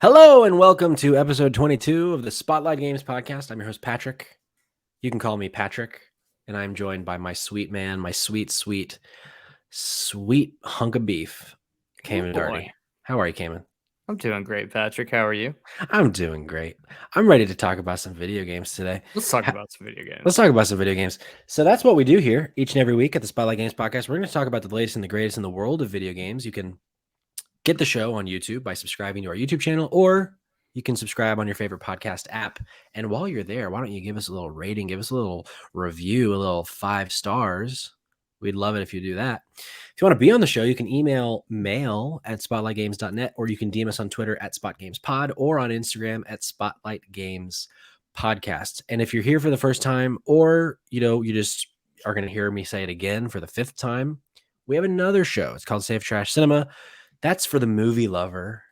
Hello and welcome to episode 22 of the Spotlight Games podcast. I'm your host, Patrick. You can call me Patrick, and I'm joined by my sweet man, my sweet hunk of beef, Kamen Darty. How are you, Kamen? I'm doing great, Patrick. How are you? I'm doing great. I'm ready to talk about some video games today. Let's talk about some video games. Let's talk about some video games. So that's what we do here each and every week at the Spotlight Games podcast. We're going to talk about the latest and the greatest in the world of video games. You can get the show on YouTube by subscribing to our YouTube channel, or you can subscribe on your favorite podcast app. And while you're there, why don't you give us a little rating, give us a little review, a little 5 stars. We'd love it if you do that. If you want to be on the show, you can email mail@spotlightgames.net, or you can DM us on Twitter @SpotGamesPod, or on Instagram @SpotlightGamesPodcast. And if you're here for the first time, or you just are going to hear me say it again for the 5th time, we have another show. It's called Safe Trash Cinema. That's for the movie lover.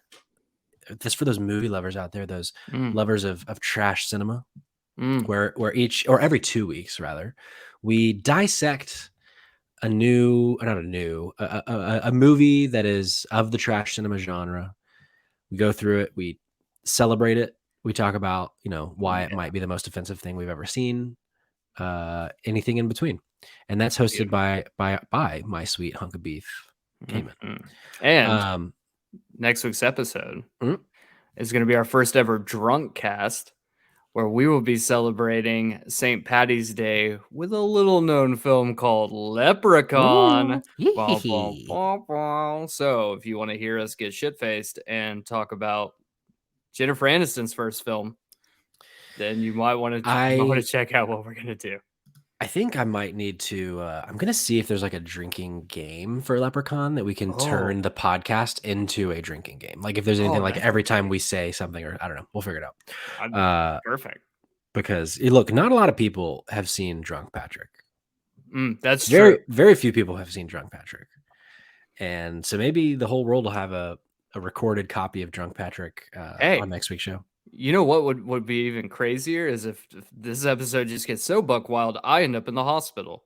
That's for those movie lovers out there, those lovers of trash cinema, where every 2 weeks, rather, we dissect a movie that is of the trash cinema genre. We go through it, we celebrate it, we talk about, why it might be the most offensive thing we've ever seen, anything in between. And that's hosted by my sweet hunk of beef, Kamen. And next week's episode is going to be our first ever drunk cast, where we will be celebrating St. Patty's Day with a little known film called Leprechaun. So if you want to hear us get shit-faced and talk about Jennifer Aniston's first film, then you might want to check out what we're going to do. I think I might need to, I'm going to see if there's like a drinking game for Leprechaun that we can turn the podcast into a drinking game. Like if there's anything like every time we say something, or I don't know, we'll figure it out. Perfect. Because look, not a lot of people have seen Drunk Patrick. That's true. Very few people have seen Drunk Patrick. And so maybe the whole world will have a recorded copy of Drunk Patrick on next week's show. You know what would be even crazier is if this episode just gets so buck wild, I end up in the hospital.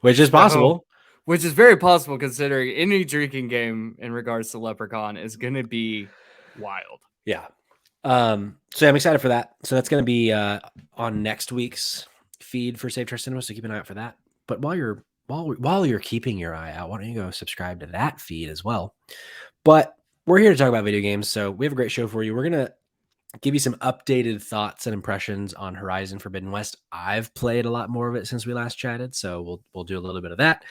Which is possible. Which is very possible, considering any drinking game in regards to Leprechaun is going to be wild. Yeah. So I'm excited for that. So that's going to be on next week's feed for Safe Trash Cinema, so keep an eye out for that. But while you're keeping your eye out, why don't you go subscribe to that feed as well? But we're here to talk about video games, so we have a great show for you. We're going to give you some updated thoughts and impressions on Horizon Forbidden West. I've played a lot more of it since we last chatted, so we'll do a little bit of that.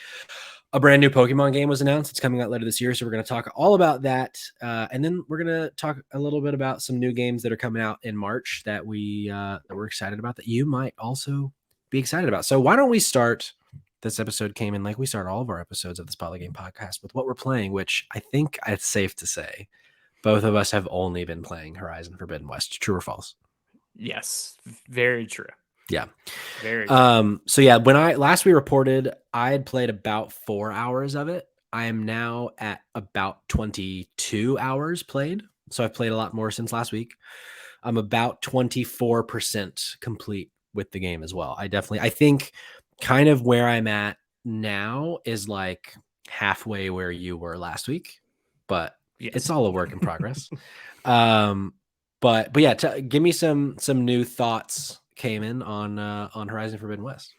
A brand new Pokemon game was announced. It's coming out later this year, so we're going to talk all about that. And then we're going to talk a little bit about some new games that are coming out in March that we're excited about, that you might also be excited about. So why don't we start this episode, came in like we start all of our episodes of the Spotlight Game podcast, with what we're playing, which I think it's safe to say both of us have only been playing Horizon Forbidden West. True or false? Yes, very true. Yeah. Very true. So yeah, when last we reported, I had played about 4 hours of it. I am now at about 22 hours played. So I've played a lot more since last week. I'm about 24% complete with the game as well. I think kind of where I'm at now is like halfway where you were last week, but yes. It's all a work in progress. But yeah, give me some new thoughts, Kamen, on Horizon Forbidden West.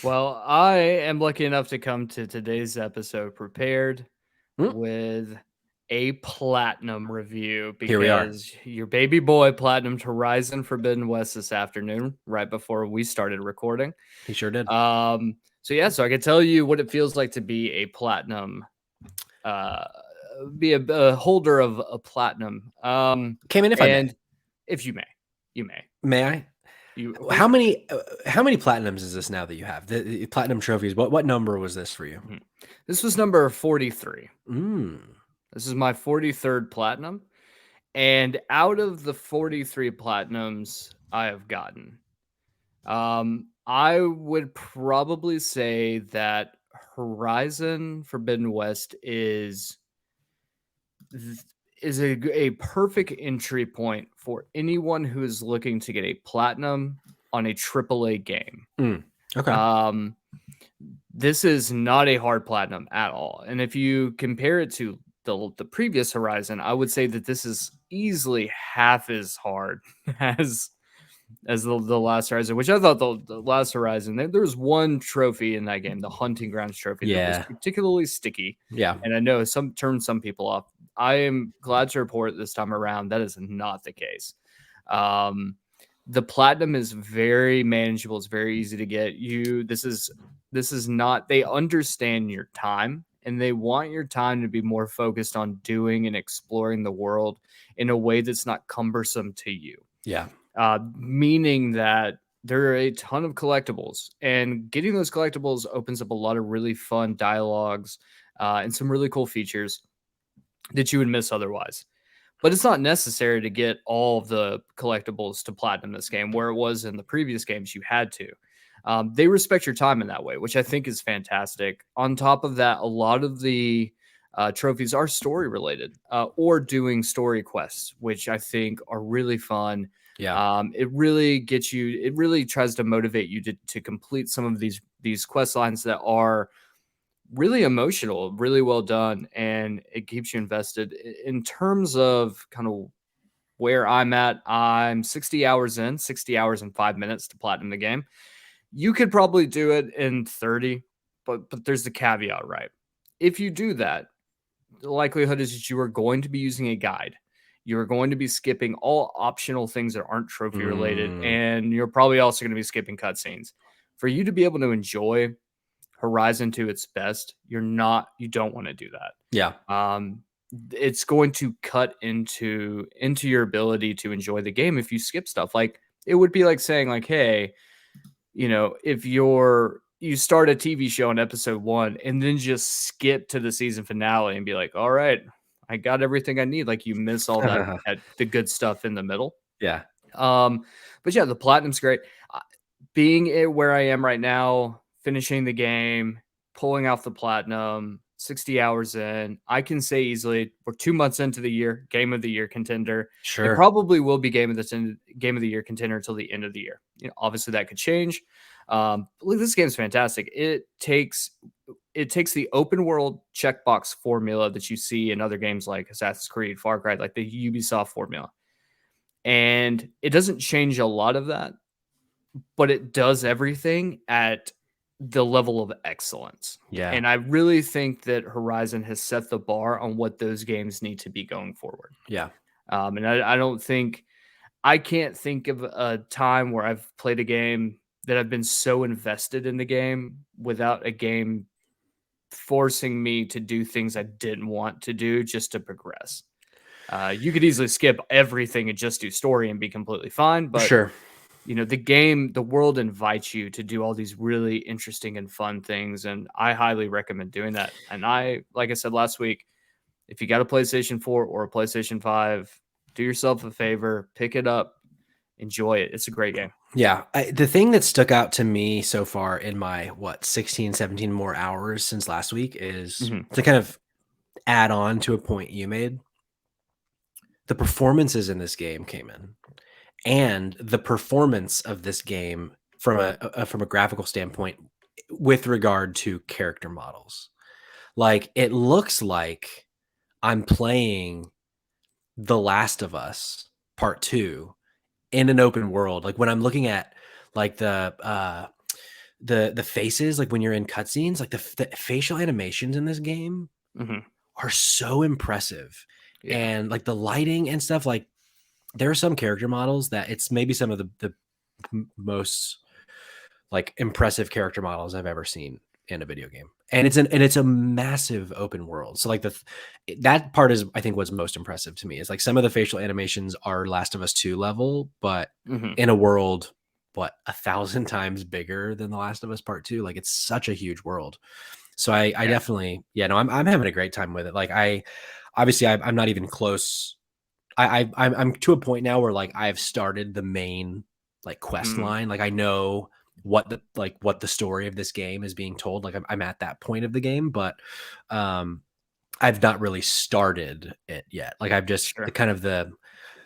Well, I am lucky enough to come to today's episode prepared with a platinum review, because your baby boy platinumed Horizon Forbidden West this afternoon, right before we started recording. He sure did. So I can tell you what it feels like to be a platinum, be a holder of a platinum. Kamen, if you may, you may. May I? How many platinums is this now that you have? The platinum trophies. What number was this for you? This was number 43. This is my 43rd platinum. And out of the 43 platinums I have gotten, I would probably say that Horizon Forbidden West is a perfect entry point for anyone who is looking to get a platinum on a AAA game. Okay. This is not a hard platinum at all. And if you compare it to the previous Horizon, I would say that this is easily half as hard as the Last Horizon, which I thought the Last Horizon, there was one trophy in that game, the Hunting Grounds trophy, that was Yeah. particularly sticky. Yeah. And I know turned some people off. I am glad to report this time around that is not the case. The platinum is very manageable. It's very easy to get. This is not, they understand your time, and they want your time to be more focused on doing and exploring the world in a way that's not cumbersome to you. Yeah. Meaning that there are a ton of collectibles, and getting those collectibles opens up a lot of really fun dialogues and some really cool features that you would miss otherwise. But it's not necessary to get all of the collectibles to platinum this game, where it was in the previous games you had to. They respect your time in that way, which I think is fantastic. On top of that, a lot of the trophies are story related or doing story quests, which I think are really fun. Yeah. It really gets you. It really tries to motivate you to complete some of these quest lines that are really emotional, really well done, and it keeps you invested. In terms of kind of where I'm at, I'm 60 hours in, 60 hours and 5 minutes to platinum the game. You could probably do it in 30, but there's the caveat, right? If you do that, the likelihood is that you are going to be using a guide. You are going to be skipping all optional things that aren't trophy related, and you're probably also going to be skipping cutscenes. For you to be able to enjoy Horizon to its best, you don't want to do that. Yeah. It's going to cut into your ability to enjoy the game if you skip stuff. Like, it would be like saying, like, hey, if you start a TV show in episode 1 and then just skip to the season finale and be like, all right, I got everything I need. Like, you miss all the good stuff in the middle. Yeah. But yeah, the platinum's great. Being where I am right now, finishing the game, pulling off the platinum, 60 hours in, I can say easily we're 2 months into the year, game of the year contender. Sure. It probably will be game of the year contender until the end of the year. Obviously that could change. Look, this game's fantastic. It takes the open world checkbox formula that you see in other games like Assassin's Creed, Far Cry, like the Ubisoft formula. And it doesn't change a lot of that, but it does everything at the level of excellence. Yeah. And I really think that Horizon has set the bar on what those games need to be going forward. Yeah. And I can't think of a time where I've played a game that I've been so invested in the game without a game forcing me to do things I didn't want to do just to progress. You could easily skip everything and just do story and be completely fine, but Sure. the world invites you to do all these really interesting and fun things, and I highly recommend doing that. And like I said last week, if you got a PlayStation 4 or a PlayStation 5, do yourself a favor, pick it up, enjoy it. It's a great game. Yeah. The thing that stuck out to me so far in my 16, 17 more hours since last week is to kind of add on to a point you made. The performances in this game came in, and the performance of this game from a graphical standpoint with regard to character models. Like, it looks like I'm playing The Last of Us Part 2 in an open world. Like, when I'm looking at like the faces, like when you're in cutscenes, like the facial animations in this game are so impressive. Yeah. And like the lighting and stuff, like there are some character models that it's maybe some of the most like impressive character models I've ever seen in a video game. And it's a massive open world. So like that part is, I think, what's most impressive to me is like some of the facial animations are Last of Us 2 level, but in a world 1,000 times bigger than The Last of Us Part 2. Like, it's such a huge world. So I definitely, I'm having a great time with it. Like, I'm not even close. I'm to a point now where like I've started the main like quest line. Like, I know what the story of this game is being told. Like, I'm at that point of the game, but I've not really started it yet. Like, I've just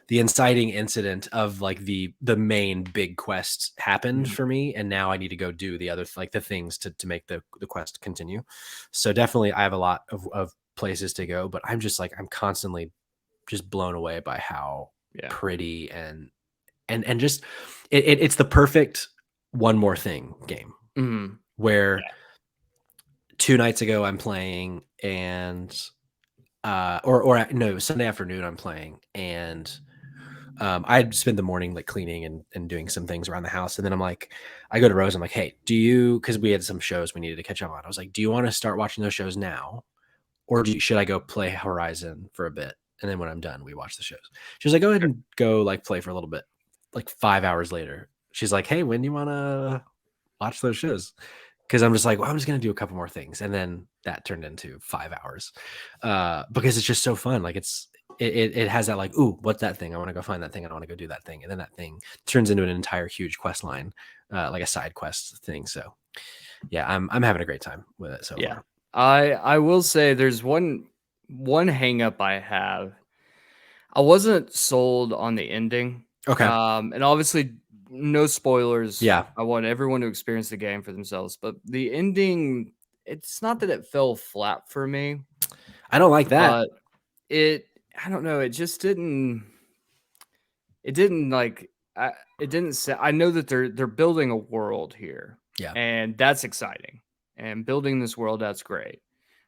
the inciting incident of like the main big quest happened for me, and now I need to go do the other like the things to make the quest continue. So definitely I have a lot of places to go, but I'm just like, I'm constantly just blown away by how Yeah. pretty and just it's the perfect one more thing game Mhm. where Yeah. 2 nights ago I'm playing and or no, Sunday afternoon I'm playing and I'd spend the morning like cleaning and doing some things around the house. And then I'm like, I go to Rose. I'm like, hey, because we had some shows we needed to catch up on. I was like, do you want to start watching those shows now? Or should I go play Horizon for a bit? And then when I'm done, we watch the shows. She was like, go ahead and go like play for a little bit. Like 5 hours later, she's like, hey, when do you want to watch those shows? Because I'm just like, well, I'm just going to do a couple more things. And then that turned into 5 hours because it's just so fun. Like it has that like, ooh, what's that thing? I want to go find that thing. And I want to go do that thing. And then that thing turns into an entire huge quest line, like a side quest thing. So yeah, I'm having a great time with it so far. I will say there's one hang up I have. I wasn't sold on the ending. Okay. And obviously no spoilers. Yeah. I want everyone to experience the game for themselves, but the ending, it's not that it fell flat for me, I don't like that. but it I don't know, it didn't like it didn't say. I know that they're building a world here, Yeah. and that's exciting. And building this world, that's great.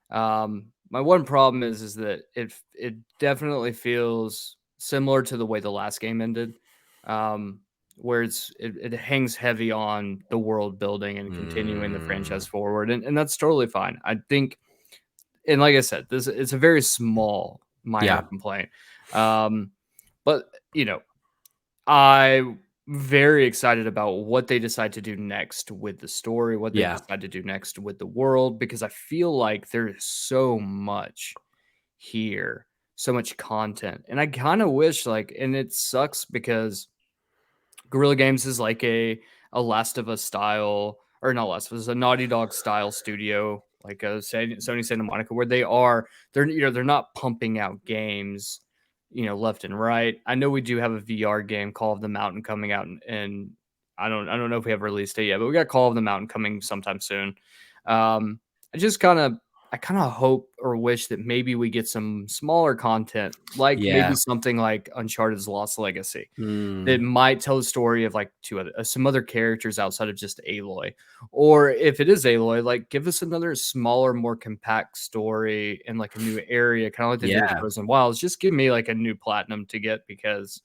My one problem is that it definitely feels similar to the way the last game ended, um, where it hangs heavy on the world building and continuing the franchise Mm, forward, and that's totally fine. I think, and like I said, this it's a very small minor yeah. complaint, um, but I'm very excited about what they decide to do next with the story, what they Yeah. decide to do next with the world, because I feel like there's so much here, so much content. And I kind of wish like, and it sucks because Guerrilla Games is like a Last of Us style, or not Last of Us, a Naughty Dog style studio, like a Sony Santa Monica, where they're not pumping out games, left and right. I know we do have a VR game, Call of the Mountain, coming out, and I don't know if we have released it yet, but we got Call of the Mountain coming sometime soon. Um, I just kind of hope or wish that maybe we get some smaller content, like maybe Yeah. something like Uncharted's Lost Legacy, that Mm, might tell the story of like some other characters outside of just Aloy. Or if it is Aloy, like give us another smaller, more compact story in like a new area, kind of like they did with yeah. Frozen Wilds. Just give me like a new platinum to get, because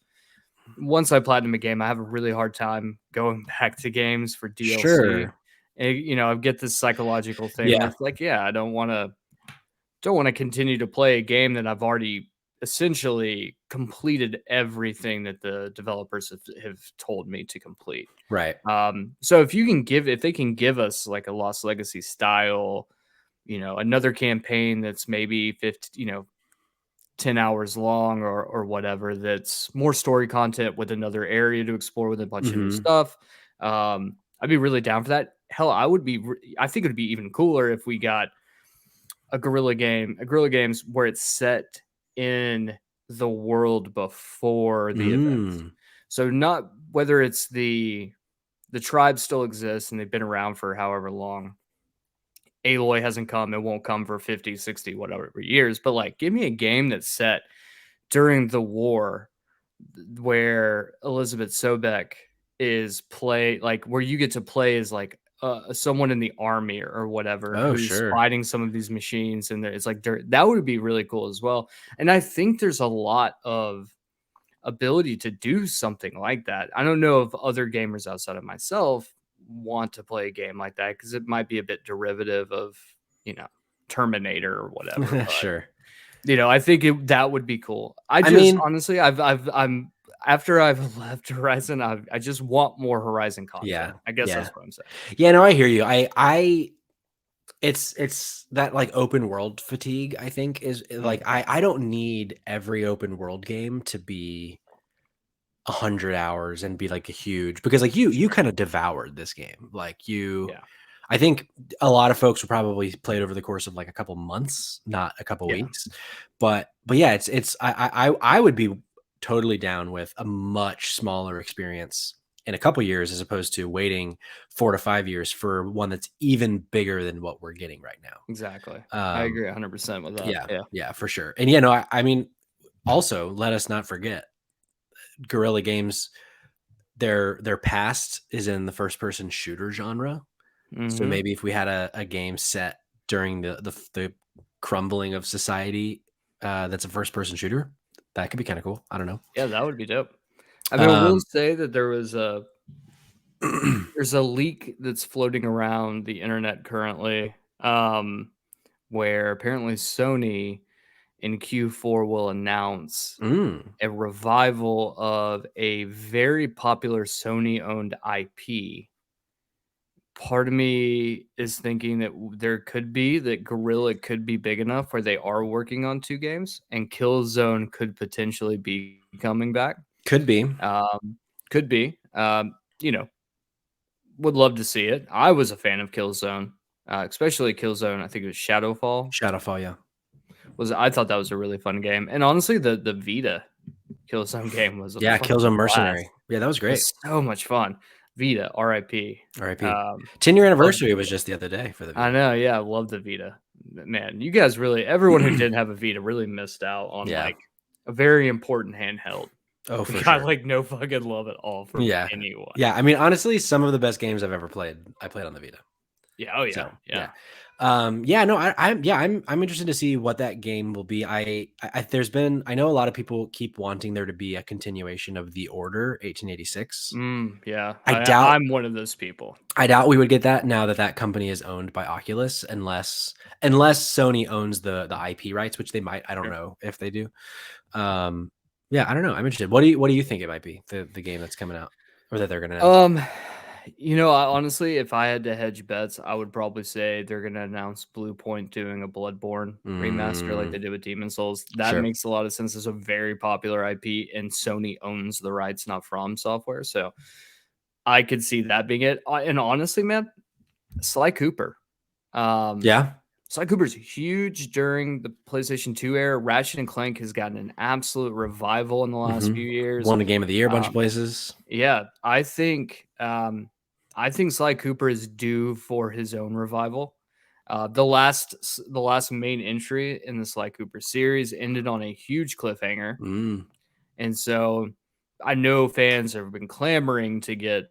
once I platinum a game, I have a really hard time going back to games for DLC. Sure. And, I get this psychological thing where Yeah. it's like, yeah, I don't want to continue to play a game that I've already essentially completed everything that the developers have told me to complete. Right. So if they can give us like a Lost Legacy style, another campaign that's maybe 50, 10 hours long, or whatever, that's more story content with another area to explore with a bunch of new Hmm. stuff. I'd be really down for that. Hell, I think it would be even cooler if we got a Guerrilla Games where it's set in the world before the events. Mm. So not whether it's the tribe still exists and they've been around for however long. Aloy hasn't come, it won't come for 50, 60, whatever years, but like give me a game that's set during the war, where Elizabeth Sobek is play like where you get to play as like someone in the army or whatever, Oh, who's sure. fighting some of these machines, and it's like that would be really cool as well. And I think there's a lot of ability to do something like that. I don't know if other gamers outside of myself want to play a game like that, because it might be a bit derivative of, you know, Terminator or whatever. But Sure. I think that would be cool. I I just mean, honestly, I'm after I've left Horizon, I just want more Horizon yeah. content. I guess Yeah. that's what I'm saying. Yeah, no, I hear you. It's that like open world fatigue, I think is like Mm, I don't need every open world game to be 100 hours and be like a huge because like you sure. kind of devoured this game. Like Yeah. I think a lot of folks will probably play it over the course of like a couple months, not a couple Yeah. weeks. But yeah, I would be totally down with a much smaller experience in a couple years as opposed to waiting 4 to 5 years for one that's even bigger than what we're getting right now. Exactly. I Um, agree 100% with that. yeah, Yeah. yeah, for sure. And yeah, no, I mean, Also, let us not forget, Guerrilla Games, their past is in the first person shooter genre. So maybe if we had a game set during the crumbling of society, that's a first person shooter, that could be kind of cool. I don't know. Yeah, that would be dope. I mean, I will say that there's a leak that's floating around the internet currently, where apparently Sony in Q4 will announce a revival of a very popular Sony-owned IP. Part of me is thinking that that Guerrilla could be big enough where they are working on 2 games, and Killzone could potentially be coming back. Could be. Could be. You know, would love to see it. I was a fan of Killzone, especially Killzone. I think it was Shadowfall. Shadowfall, yeah. I thought that was a really fun game, and honestly, the Vita Killzone game was a Killzone Mercenary. blast. Yeah, that was It great. was so much fun. Vita, RIP. RIP. 10-year anniversary was just the other day for the Vita. I know, yeah, I love the Vita. Man, you guys everyone who didn't have a Vita really missed out on like a very important handheld. Oh, for got sure. like no fucking love at all from anyone. Yeah, I mean, honestly, some of the best games I've ever played, I played on the Vita. Yeah, oh yeah, so, yeah. I'm interested to see what that game will be. I know a lot of people keep wanting there to be a continuation of The Order 1886. Yeah, I'm one of those people. I doubt we would get that now that company is owned by Oculus, unless Sony owns the IP rights, which they might. I don't know if they do. Yeah, I don't know. I'm interested. What do you think it might be, the game that's coming out, or that they're gonna announce? Honestly, if I had to hedge bets, I would probably say they're gonna announce Blue Point doing a Bloodborne remaster like they did with Demon's Souls. That makes a lot of sense. It's a very popular IP, and Sony owns the rights, not From Software. So I could see that being it. And honestly, man, Sly Cooper. Sly Cooper's huge during the PlayStation 2 era. Ratchet and Clank has gotten an absolute revival in the last few years. Won the Game of the Year a bunch of places. Yeah, I think Sly Cooper is due for his own revival. The last main entry in the Sly Cooper series ended on a huge cliffhanger, and so I know fans have been clamoring to get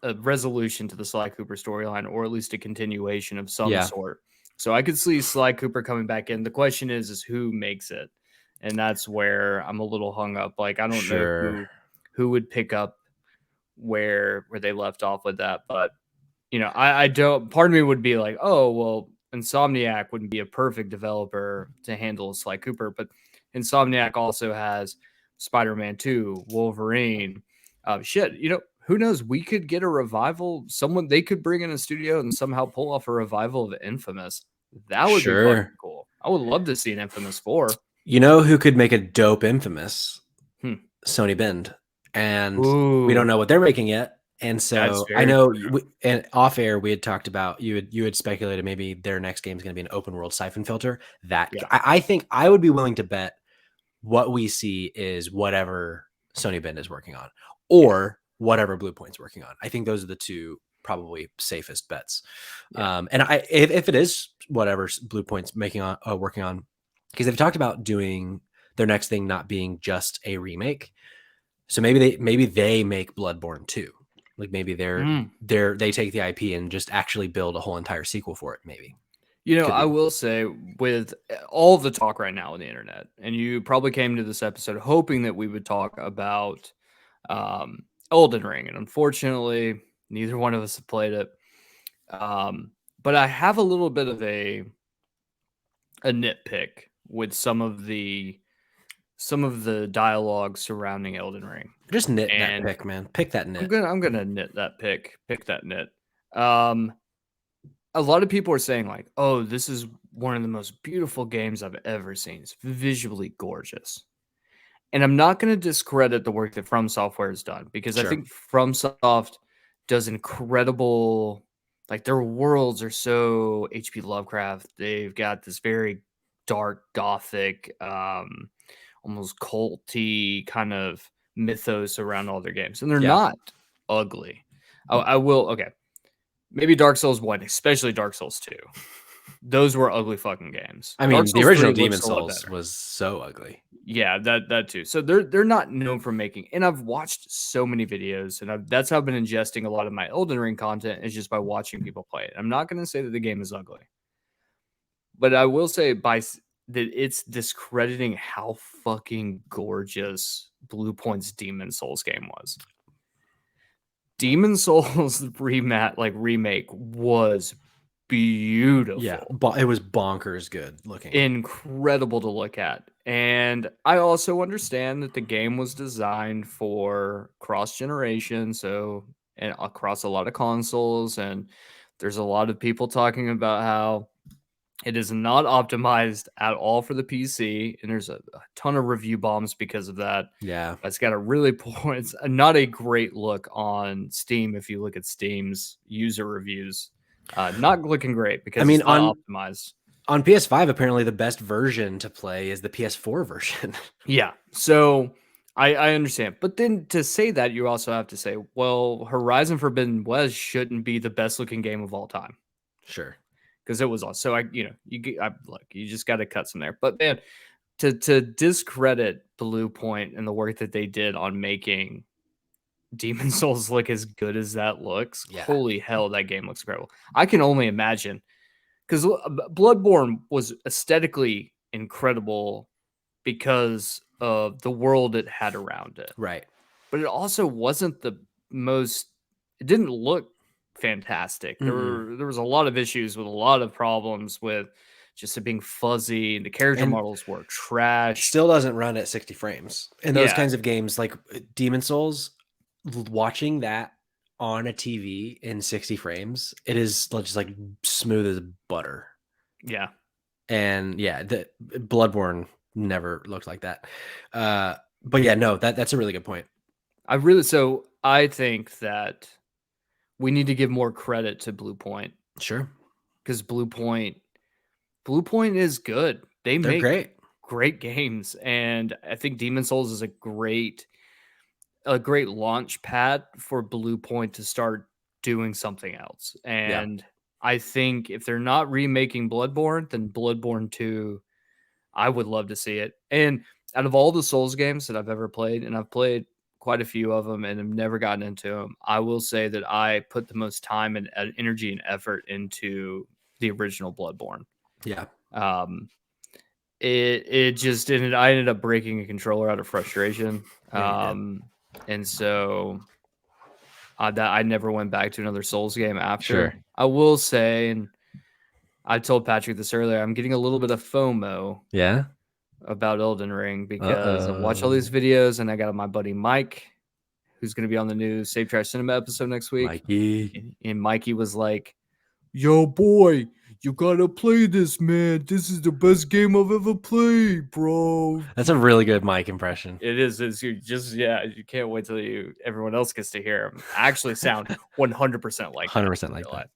a resolution to the Sly Cooper storyline, or at least a continuation of some sort. So I could see Sly Cooper coming back in. The question is who makes it, and that's where I'm a little hung up. Like I don't know who would pick up where they left off with that, but I don't. Part of me would be like, oh well, Insomniac wouldn't be a perfect developer to handle Sly Cooper, but Insomniac also has Spider-Man 2, Wolverine. Who knows? We could get a revival. They could bring in a studio and somehow pull off a revival of Infamous. That would be fucking cool. I would love to see an Infamous 4. You know who could make a dope Infamous? Sony Bend. And we don't know what they're making yet. And so I know, and off air we had talked about you had speculated maybe their next game is going to be an open world Siphon Filter. I think I would be willing to bet what we see is whatever Sony Bend is working on, or whatever Blue Point's working on. I think those are the two probably safest bets. And if it is whatever Blue Point's working on, because they've talked about doing their next thing not being just a remake. So maybe they make Bloodborne 2. Like maybe they take the IP and just actually build a whole entire sequel for it. Maybe. I will say, with all the talk right now on the internet, and you probably came to this episode hoping that we would talk about Elden Ring, and unfortunately, neither one of us have played it. But I have a little bit of a nitpick with some of the dialogue surrounding Elden Ring. Just nit that pick, man. Pick that nit. I'm gonna nit that pick. Pick that nit. A lot of people are saying like, "Oh, this is one of the most beautiful games I've ever seen. It's visually gorgeous." And I'm not going to discredit the work that From Software has done, because I think FromSoft does incredible. Like their worlds are so H.P. Lovecraft. They've got this very dark, gothic, almost culty kind of mythos around all their games, and they're not ugly. I will. Okay, maybe Dark Souls 1, especially Dark Souls 2. those were ugly fucking games. I Dark mean, the Souls 3 original looks Demon a lot Souls better. was so ugly. Yeah, that too. So they're not known for making, and I've watched so many videos, and that's how I've been ingesting a lot of my Elden Ring content, is just by watching people play it. I'm not going to say that the game is ugly, but I will say that it's discrediting how fucking gorgeous Blue Point's Demon Souls game was. Demon Souls remake was beautiful. Yeah, it was bonkers good looking. Incredible to look at. And I also understand that the game was designed for cross generation, so and across a lot of consoles, and there's a lot of people talking about how it is not optimized at all for the PC, and there's a ton of review bombs because of that. Yeah. It's got a really poor, it's not a great look on Steam if you look at Steam's user reviews. Not looking great because it's not optimized. On PS5, apparently the best version to play is the PS4 version. Yeah. So I understand. But then to say that, you also have to say, well, Horizon Forbidden West shouldn't be the best looking game of all time. Sure. Because it was all so you just got to cut some there. But man, to discredit Blue Point and the work that they did on making Demon Souls look as good as that looks, holy hell, that game looks incredible. I can only imagine, because Bloodborne was aesthetically incredible because of the world it had around it. Right. But it also wasn't the most, it didn't look fantastic. There was a lot of issues with a lot of problems with just it being fuzzy, and the character models were trash. Still doesn't run at 60 frames. And those kinds of games like Demon Souls, watching that on a TV in 60 frames, it is just like smooth as butter. Yeah. And yeah, the Bloodborne never looked like that. But yeah, no, that's a really good point. I think that we need to give more credit to Blue Point. Sure. Because Blue Point is good. They're make great games. And I think Demon Souls is a great launch pad for Blue Point to start doing something else. And I think if they're not remaking Bloodborne, then Bloodborne 2, I would love to see it. And out of all the Souls games that I've ever played, and I've played quite a few of them and have never gotten into them, I will say that I put the most time and energy and effort into the original Bloodborne. Yeah. It just didn't. I ended up breaking a controller out of frustration. And so I never went back to another Souls game after. Sure. I will say, and I told Patrick this earlier, I'm getting a little bit of FOMO. Yeah. About Elden Ring, because I've watched all these videos, and I got my buddy Mike, who's going to be on the new Save Trash Cinema episode next week. Mikey. And Mikey was like, "Yo, boy, you gotta play this, man. This is the best game I've ever played, bro." That's a really good Mike impression. It is. You can't wait till everyone else gets to hear him actually sound 100% like 100% like that.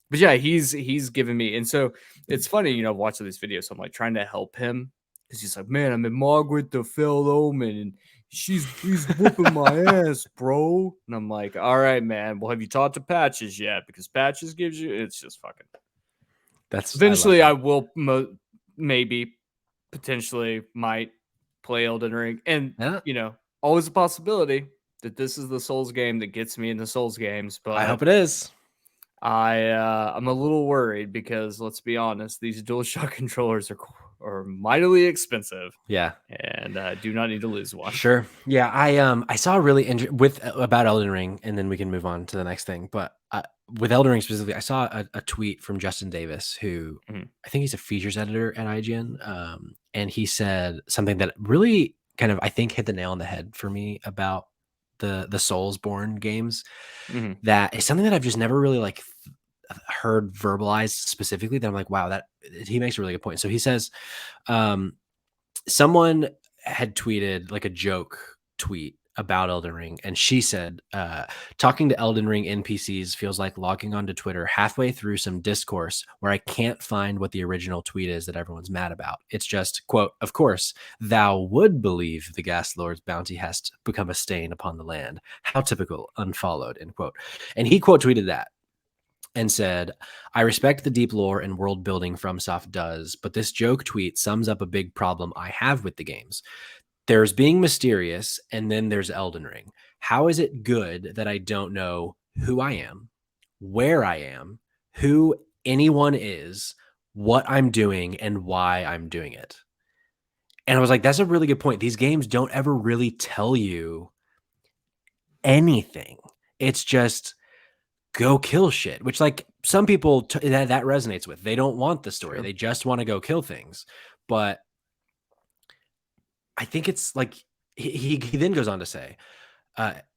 But yeah, he's giving me, and so it's funny, watching these videos. So I'm like trying to help him, because he's like, "Man, I'm in Margaret the Fell Omen, and he's whooping my ass, bro." And I'm like, "All right, man. Well, have you talked to Patches yet? Because Patches gives you, it's just fucking." That's eventually I will maybe potentially might play Elden Ring, and always a possibility that this is the Souls game that gets me into Souls games. But I hope it is. I'm a little worried, because let's be honest, these DualShock controllers are mightily expensive. Yeah, and do not need to lose one. Sure. Yeah, I saw a really about Elden Ring, and then we can move on to the next thing. But with Elden Ring specifically, I saw a tweet from Justin Davis, who I think he's a features editor at IGN, and he said something that really kind of, I think, hit the nail on the head for me about the Soulsborne games. That is something that I've just never really heard verbalized specifically, that I'm like, wow, that he makes a really good point. So he says, someone had tweeted a joke tweet about Elden Ring, and she said, talking to Elden Ring NPCs feels like logging onto Twitter halfway through some discourse where I can't find what the original tweet is that everyone's mad about. It's just, quote, "Of course, thou would believe the Ghast Lord's bounty has become a stain upon the land. How typical, unfollowed," end quote. And he quote tweeted that. and said, I respect the deep lore and world building FromSoft does, but this joke tweet sums up a big problem I have with the games. There's being mysterious, and then there's Elden Ring. How is it good that I don't know who I am, where I am, who anyone is, what I'm doing, and why I'm doing it? And I was like, that's a really good point. These games don't ever really tell you anything. It's just go kill shit, which like some people that resonates with. They don't want the story. Sure. They just want to go kill things. But I think it's like he then goes on to say,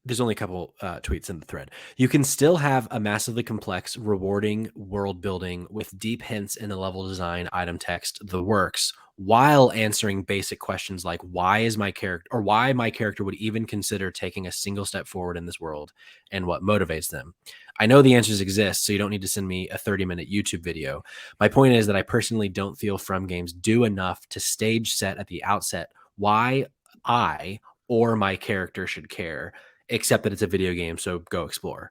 there's only a couple tweets in the thread. You can still have a massively complex, rewarding world building with deep hints in the level design, item text, the works, while answering basic questions like why is my character, or why my character would even consider taking a single step forward in this world and what motivates them. I know the answers exist, so you don't need to send me a 30-minute YouTube video. My point is that I personally don't feel From Games do enough to stage set at the outset why I or my character should care, except that it's a video game, so go explore.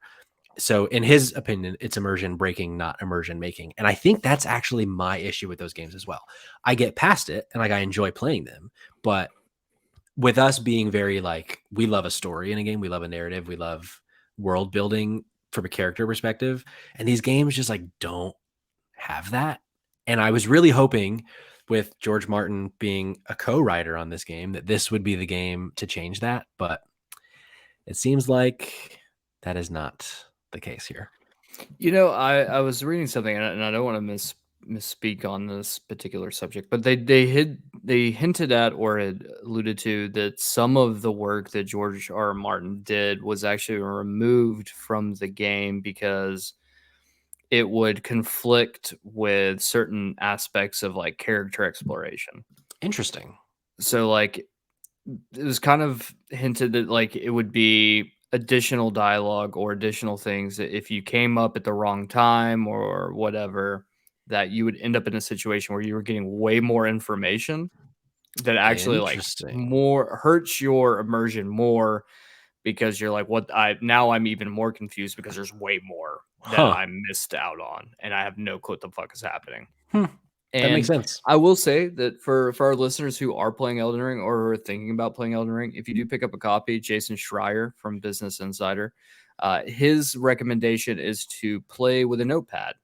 So in his opinion, it's immersion breaking, not immersion making. And I think that's actually my issue with those games as well. I get past it and like I enjoy playing them, but with us being very like, we love a story in a game, we love a narrative, we love world building from a character perspective, and these games just like don't have that. And I was really hoping with George Martin being a co-writer on this game that this would be the game to change that, but it seems like that is not the case here. You know, I was reading something, and I don't want to misspeak on this particular subject, but they hinted at or had alluded to that some of the work that George R. R. Martin did was actually removed from the game because it would conflict with certain aspects of like character exploration. Interesting. So like it was kind of hinted that like it would be additional dialogue or additional things that if you came up at the wrong time or whatever, that you would end up in a situation where you were getting way more information that actually like Interesting. more hurts your immersion more because you're like, what I'm even more confused because there's way more that Huh. I missed out on and I have no clue what the fuck is happening. Hmm. That makes And sense. I will say that for our listeners who are playing Elden Ring or who are thinking about playing Elden Ring, if you do pick up a copy, Jason Schreier from Business Insider, his recommendation is to play with a notepad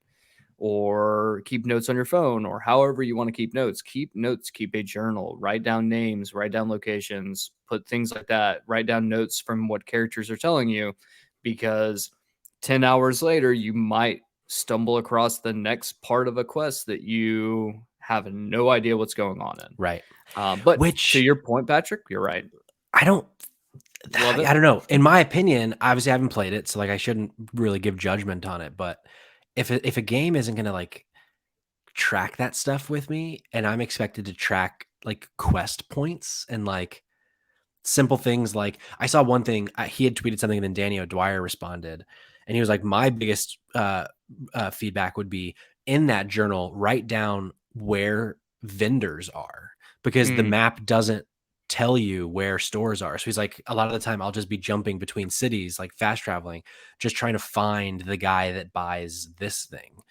or keep notes on your phone or however you want to keep notes. Keep notes, keep a journal, write down names, write down locations, put things like that, write down notes from what characters are telling you, because 10 hours later, you might stumble across the next part of a quest that you have no idea what's going on in. Right. But to Which your point, Patrick, you're right. I don't Love it. I don't know. In my opinion, obviously I haven't played it, so like I shouldn't really give judgment on it, but if a game isn't going to like track that stuff with me and I'm expected to track like quest points and like simple things, like I saw one thing, he had tweeted something and then Danny O'Dwyer responded and he was like, my biggest feedback would be in that journal, write down where vendors are because the Mm, map doesn't tell you where stores are. So he's like, a lot of the time I'll just be jumping between cities, like fast traveling, just trying to find the guy that buys this thing.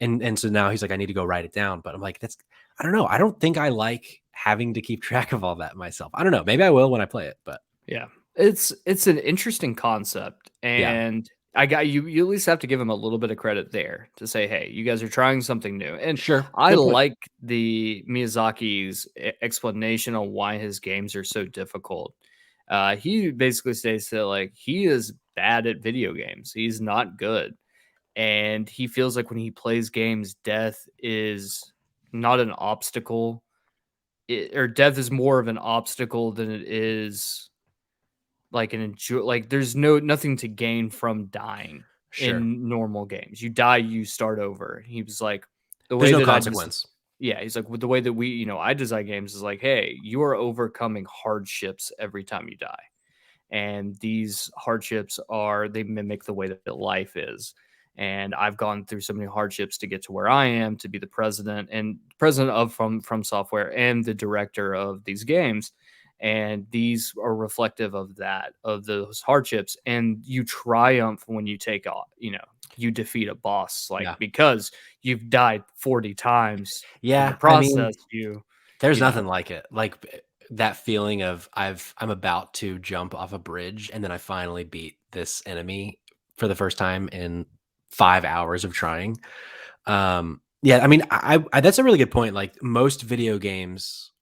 And so now he's like, I need to go write it down. But I'm like, that's, I don't know. I don't think I like having to keep track of all that myself. I don't know. Maybe I will when I play it, but yeah. It's an interesting concept. yeah, And I got you at least have to give him a little bit of credit there to say, hey, you guys are trying something new. And sure. I Good point. like the Miyazaki's explanation on why his games are so difficult. He basically states that like he is bad at video games. He's not good. And he feels like when he plays games, death is not an obstacle. Or death is more of an obstacle than it is like an enjoy. Like there's nothing to gain from dying Sure. in normal games. You die, you start over. He was like, the There's way no that I just consequence. yeah, he's like with the way that we, I design games is like, hey, you are overcoming hardships every time you die. And these hardships are they mimic the way that life is. And I've gone through so many hardships to get to where I am, to be the president of from software and the director of these games. And these are reflective of that, of those hardships. And you triumph when you take off, you defeat a boss, like, Yeah. because you've died 40 times in the Yeah, I mean, process, there's you know. nothing like it. Like that feeling of I'm about to jump off a bridge and then I finally beat this enemy for the first time in 5 hours of trying. Yeah, I mean, I that's a really good point. Like most video games,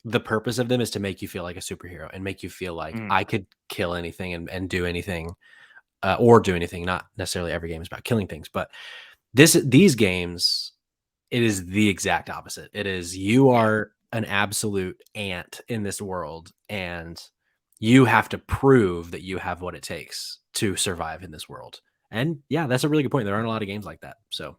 the purpose of them is to make you feel like a superhero and make you feel like Mhm. I could kill anything and do anything, or do anything. Not necessarily every game is about killing things, but these games, it is the exact opposite. It is you Yeah. are an absolute ant in this world, and you have to prove that you have what it takes to survive in this world. And yeah, that's a really good point. There aren't a lot of games like that. So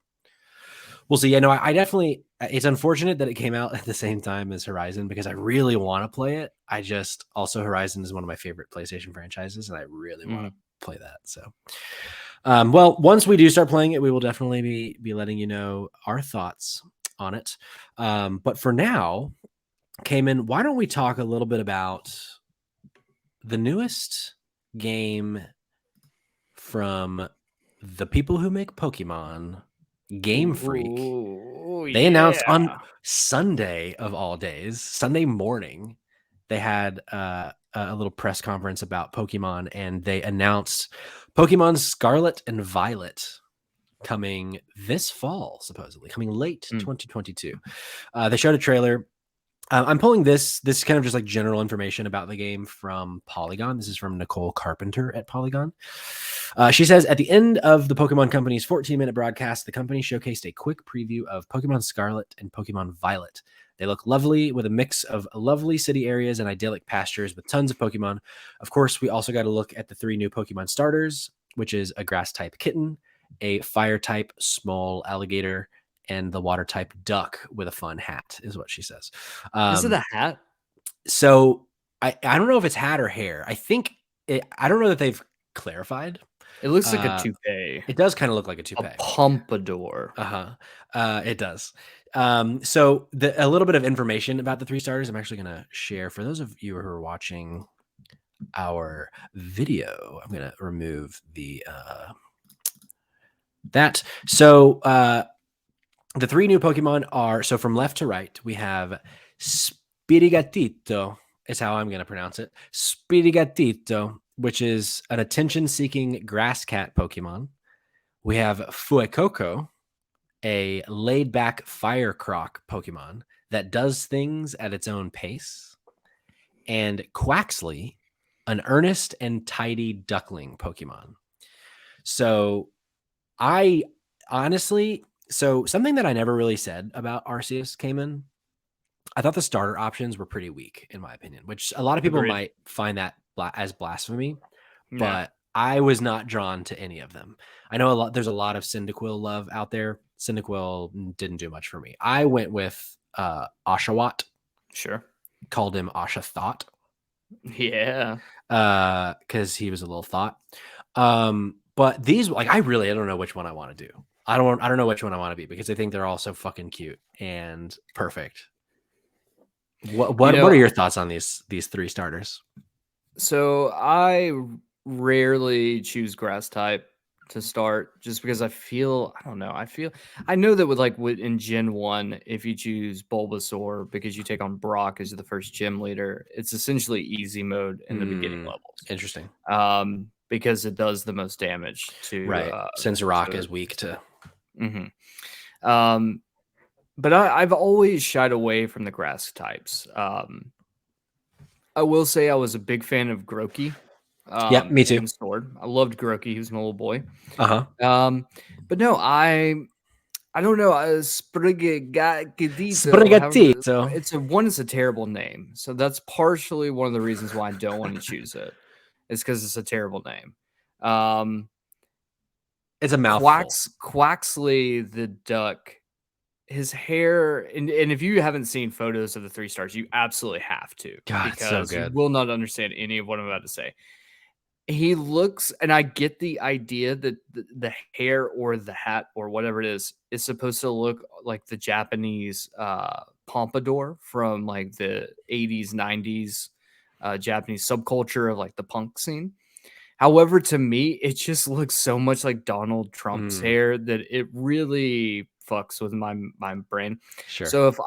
we'll see. Yeah, no, I definitely. It's unfortunate that it came out at the same time as Horizon because I really want to play it. I just also Horizon is one of my favorite PlayStation franchises, and I really want Mhm. to play that. So, well, once we do start playing it, we will definitely be letting you know our thoughts on it. But for now, Kamen, why don't we talk a little bit about the newest game from the people who make Pokemon, Game Freak. Ooh, They announced yeah. on Sunday of all days, Sunday morning, they had a little press conference about Pokemon, and they announced Pokemon Scarlet and Violet coming this fall, supposedly coming late Mm. 2022. They showed a trailer. I'm pulling this kind of just like general information about the game from Polygon. This is from Nicole Carpenter at Polygon. She says at the end of the Pokemon Company's 14-minute broadcast, the company showcased a quick preview of Pokemon Scarlet and Pokemon Violet. They look lovely with a mix of lovely city areas and idyllic pastures with tons of Pokemon. Of course, we also got to look at the 3 new Pokemon starters, which is a grass type kitten, a fire type small alligator, and the water type duck with a fun hat, is what she says. Is it a hat? So I don't know if it's hat or hair. I don't know that they've clarified. It looks like a Uh, toupee. it does kind of look like a A toupee. pompadour. Uh-huh. It does. So a little bit of information about the 3 starters I'm actually going to share for those of you who are watching our video. I'm going to remove that. So the 3 new Pokemon are, so from left to right, we have Spirigatito, is how I'm going to pronounce it. Spirigatito, which is an attention-seeking grass cat Pokemon. We have Fuecoco, a laid-back fire croc Pokemon that does things at its own pace. And Quaxley, an earnest and tidy duckling Pokemon. So I honestly, so something that I never really said about Arceus Kamen, I thought the starter options were pretty weak, in my opinion, which a lot of people Agreed. might find that as blasphemy, Yeah. but I was not drawn to any of them. I know there's a lot of Cyndaquil love out there. Cyndaquil didn't do much for me. I went with Oshawott, Sure. called him Asha Thought, Yeah. because he was a little thought. But these, like, I don't know which one I want to do. I don't know which one I want to be because I think they're all so fucking cute and perfect. What are your thoughts on these 3 starters? So I rarely choose grass type to start just because I don't know. I know that in Gen 1, if you choose Bulbasaur because you take on Brock as the first gym leader, it's essentially easy mode in the beginning levels. Interesting. Because it does the most damage to Right. Since Rock is weak to. Mhm. But I've always shied away from the grass types. I will say I was a big fan of Groki. Yep, me too. In Sword. I loved Groki. He was my little boy. Uh-huh. But no, I don't know. Sprigatito. Sprigatito. It's a terrible name. So that's partially one of the reasons why I don't want to choose it. It's because it's a terrible name. It's a mouthful. Quaxley the duck. His hair, and if you haven't seen photos of the 3 stars, you absolutely have to. God, it's so because you good. will not understand any of what I'm about to say. He looks, and I get the idea that the hair or the hat or whatever it is supposed to look like the Japanese pompadour from like the 80s, 90s Japanese subculture of like the punk scene. However, to me, it just looks so much like Donald Trump's hair that it really fucks with my brain. Sure. So if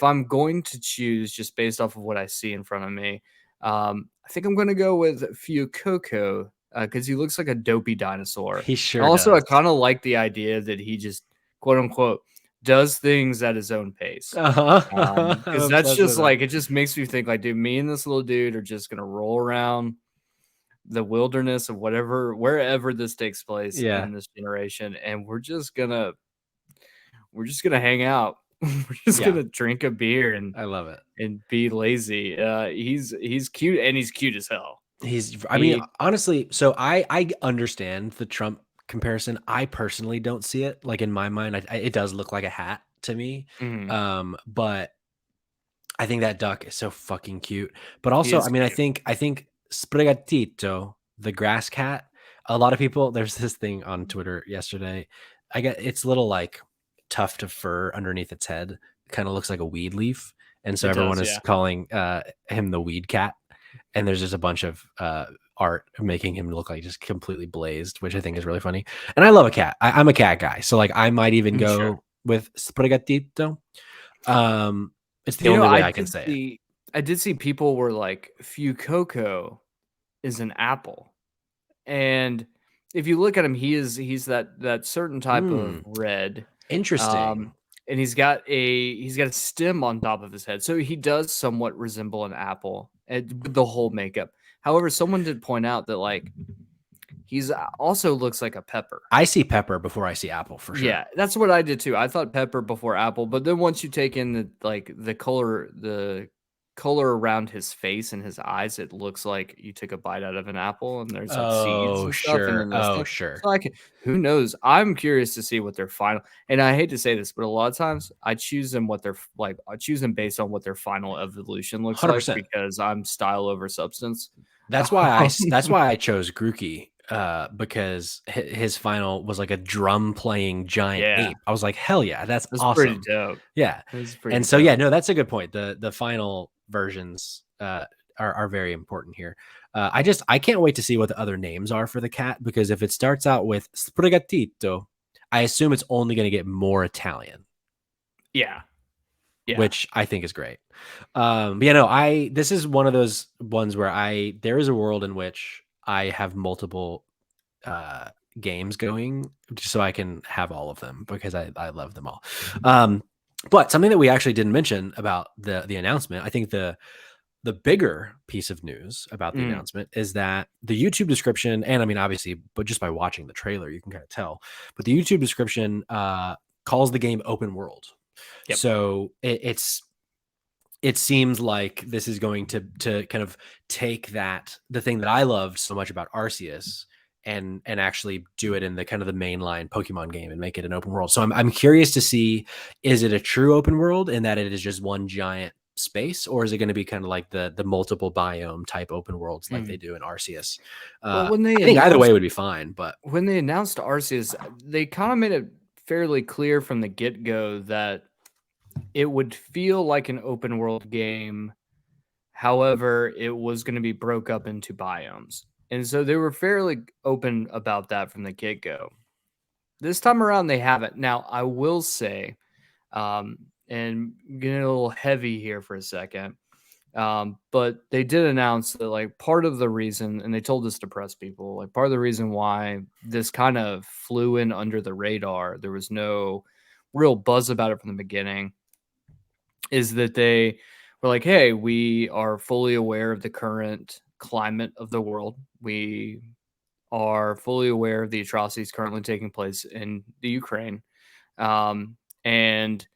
I'm going to choose just based off of what I see in front of me, I think I'm gonna go with Fuecoco because he looks like a dopey dinosaur. He And sure also, I does. kind of like the idea that he just quote unquote does things at his own pace. Uh-huh. I'm Because that's obsessed just with it. like it just makes me think like, dude, me and this little dude are just gonna roll around the wilderness of wherever this takes place Yeah, in this generation, and we're just gonna hang out. We're just yeah, gonna drink a beer and I love it. be lazy. He's cute and he's cute as hell. I mean, He honestly, so I understand the Trump comparison. I personally don't see it. Like in my mind, it does look like a hat to me. mhm, But I think that duck is so fucking cute. But he also, I is mean, cute. I think Sprigatito, the grass cat, a lot of people, there's this thing on Twitter yesterday. I get its little like tuft of fur underneath its head kind of looks like a weed leaf. And so It everyone does, is yeah. calling him the weed cat. And there's just a bunch of art making him look like just completely blazed, which I think is really funny. And I love a cat. I'm a cat guy. So like I might even Sure. go with Sprigatito. Um, it's the You know, only way I I can did say it. see I did see people were like, Fuecoco is an apple. And if you look at him, he's that certain type of Mm, red, interesting. um, and he's got a stem on top of his head, so he does somewhat resemble an apple, and with the whole makeup. However, someone did point out that like he's also looks like a pepper. I see pepper before I see apple for sure. Yeah, that's what I did too. I thought pepper before apple, but then once you take in the color around his face and his eyes, it looks like you took a bite out of an apple and there's like seeds Oh, and stuff, and sure. then this Oh, thing. sure. So like, who knows? I'm curious to see what their final. And I hate to say this, but a lot of times I choose them like. I choose them based on what their final evolution looks like 100%. because I'm style over substance. That's why I chose Grookey, because his final was like a drum playing giant Yeah, ape. I was like, hell yeah, that's that's pretty awesome. dope. Yeah. That's pretty And so yeah, dope. no, that's a good point. The final versions are very important here. I can't wait to see what the other names are for the cat, because if it starts out with Sprigatito, I assume it's only going to get more Italian, Yeah, yeah. which I think is great. But yeah, no, this is one of those ones where there is a world in which I have multiple uh games going just so I can have all of them because I love them all. But something that we actually didn't mention about the announcement, I think the bigger piece of news about the Mm, announcement is that the YouTube description, and I mean obviously, but just by watching the trailer, you can kind of tell, but the YouTube description calls the game open world. yep. So it seems like this is going to kind of take the thing that I loved so much about Arceus and actually do it in the kind of the mainline Pokemon game and make it an open world. So I'm curious to see, is it a true open world in that it is just one giant space, or is it going to be kind of like the multiple biome type open worlds like they Mm. do in Arceus? Well, I think either way would be fine, but when they announced Arceus, they kind of made it fairly clear from the get go that it would feel like an open world game. However, it was going to be broke up into biomes. And so they were fairly open about that from the get go. This time around, they haven't. Now, I will say, and getting a little heavy here for a second, but they did announce that like part of the reason, and they told this to press people, like part of the reason why this kind of flew in under the radar, there was no real buzz about it from the beginning, is that they were like, hey, we are fully aware of the current climate of the world. We are fully aware of the atrocities currently taking place in the Ukraine. And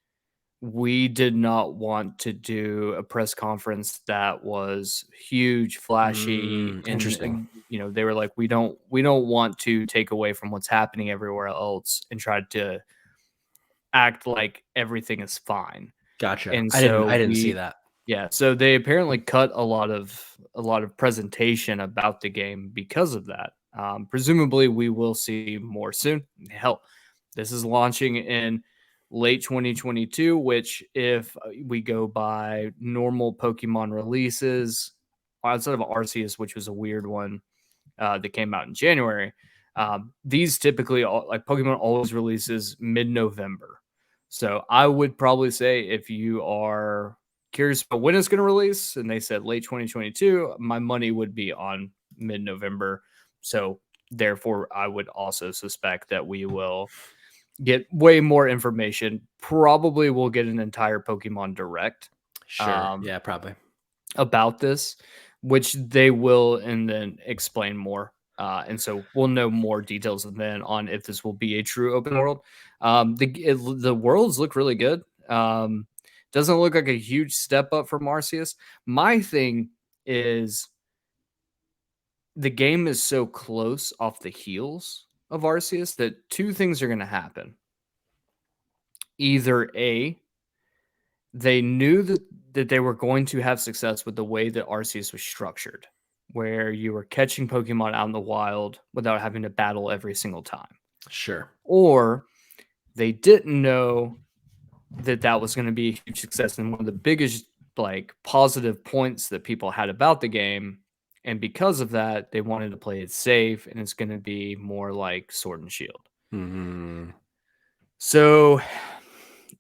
we did not want to do a press conference that was huge, flashy, and interesting. they were like, we don't want to take away from what's happening everywhere else and try to act like everything is fine. Gotcha. And I so didn't see that. yeah, so they apparently cut a lot of presentation about the game because of that. Presumably, we will see more soon. Hell, this is launching in late 2022, which, if we go by normal Pokemon releases, outside of Arceus, which was a weird one, that came out in January. These typically, like Pokemon always releases mid-November. So I would probably say if you are curious about when it's going to release and they said late 2022, my money would be on mid-November. So therefore, I would also suspect that we will get way more information. Probably we'll get an entire Pokemon Direct. Sure. Yeah, probably. About this, which they will and then explain more. And so we'll know more details then on if this will be a true open world. The worlds look really good. Doesn't look like a huge step up from Arceus. My thing is the game is so close off the heels of Arceus that two things are going to happen. Either A, they knew that they were going to have success with the way that Arceus was structured, where you were catching Pokemon out in the wild without having to battle every single time. Sure. Or they didn't know that that was going to be a huge success. And one of the biggest like positive points that people had about the game. And because of that, they wanted to play it safe, and it's going to be more like Sword and Shield. Mm-hmm. So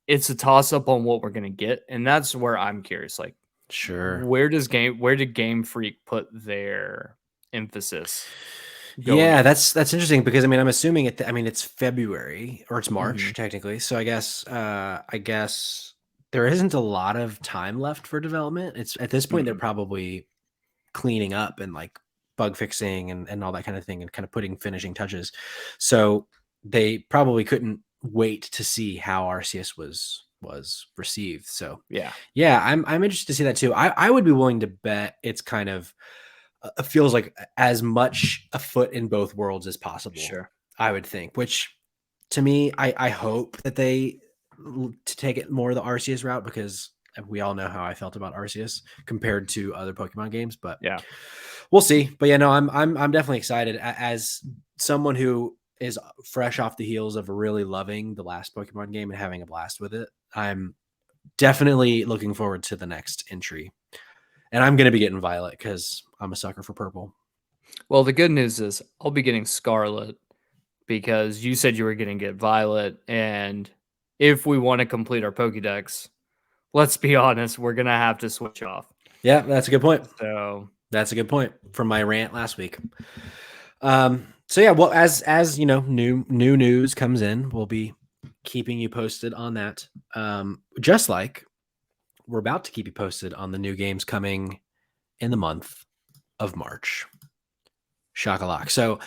it's a toss up on what we're going to get. And that's where I'm curious. Like, sure. Where did Game Freak put their emphasis? Yeah, that's interesting because I mean I'm assuming it's February or it's March technically. So I guess there isn't a lot of time left for development. It's at this point they're probably cleaning up and like bug fixing and all that kind of thing and kind of putting finishing touches. So they probably couldn't wait to see how Arceus was received. So yeah, I'm interested to see that too. I would be willing to bet it's kind of feels like as much a foot in both worlds as possible. Sure. I would think, which to me, I hope that they to take it more the Arceus route because we all know how I felt about Arceus compared to other Pokemon games, but yeah, we'll see. But yeah, no, I'm definitely excited as someone who is fresh off the heels of really loving the last Pokemon game and having a blast with it. I'm definitely looking forward to the next entry. And I'm going to be getting Violet because I'm a sucker for purple. Well, the good news is I'll be getting Scarlet because you said you were going to get Violet. And if we want to complete our Pokédex, let's be honest, we're going to have to switch off. Yeah, that's a good point. So that's a good point from my rant last week. So yeah, well, as you know, new news comes in, we'll be keeping you posted on that. Just like we're about to keep you posted on the new games coming in the month of March. Shock-a-lock. So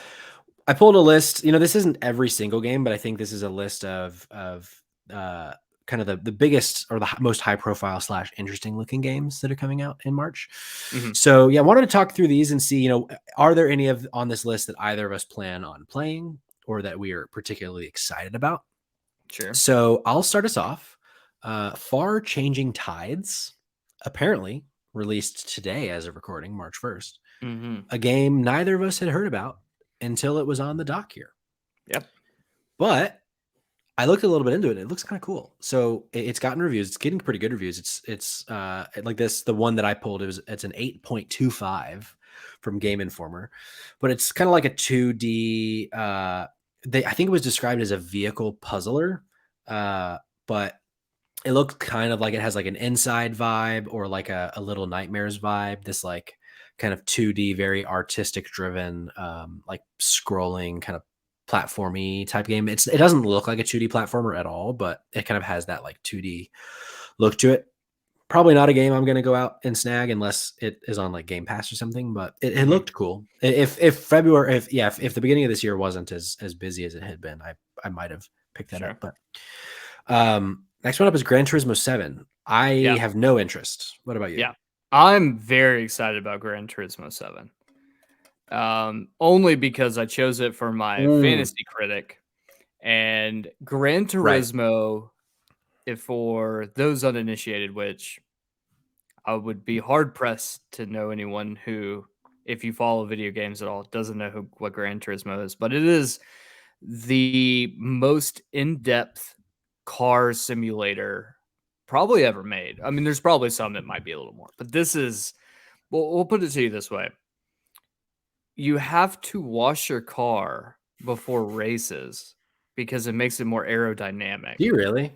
I pulled a list. This isn't every single game, but I think this is a list of kind of the biggest or the most high profile / interesting looking games that are coming out in March. So yeah, I wanted to talk through these and see, are there any on this list that either of us plan on playing or that we are particularly excited about? Sure. So I'll start us off. Far Changing Tides, apparently released today as of recording, March 1st. A game neither of us had heard about until it was on the dock here. Yep. But I looked a little bit into it. It looks kind of cool. So it's gotten reviews. It's getting pretty good reviews. It's like this. The one that I pulled, it's an 8.25 from Game Informer, but it's kind of like a 2D. I think it was described as a vehicle puzzler, but it looked kind of like it has like an Inside vibe or like a Little Nightmares vibe. This like kind of 2D, very artistic driven, like scrolling kind of platformy type game. It doesn't look like a 2D platformer at all, but it kind of has that like 2D look to it. Probably not a game I'm going to go out and snag unless it is on like Game Pass or something, but it looked cool. If the beginning of this year wasn't as busy as it had been, I might have picked that up. But next one up is Gran Turismo 7. I have no interest. What about you? Yeah, I'm very excited about Gran Turismo 7. Only because I chose it for my fantasy critic, and Gran Turismo, if for those uninitiated, which I would be hard pressed to know anyone who, if you follow video games at all, doesn't know what Gran Turismo is, but it is the most in-depth car simulator probably ever made. I mean, there's probably some that might be a little more, but this is, we'll put it to you this way. you have to wash your car before races because it makes it more aerodynamic. Do you really?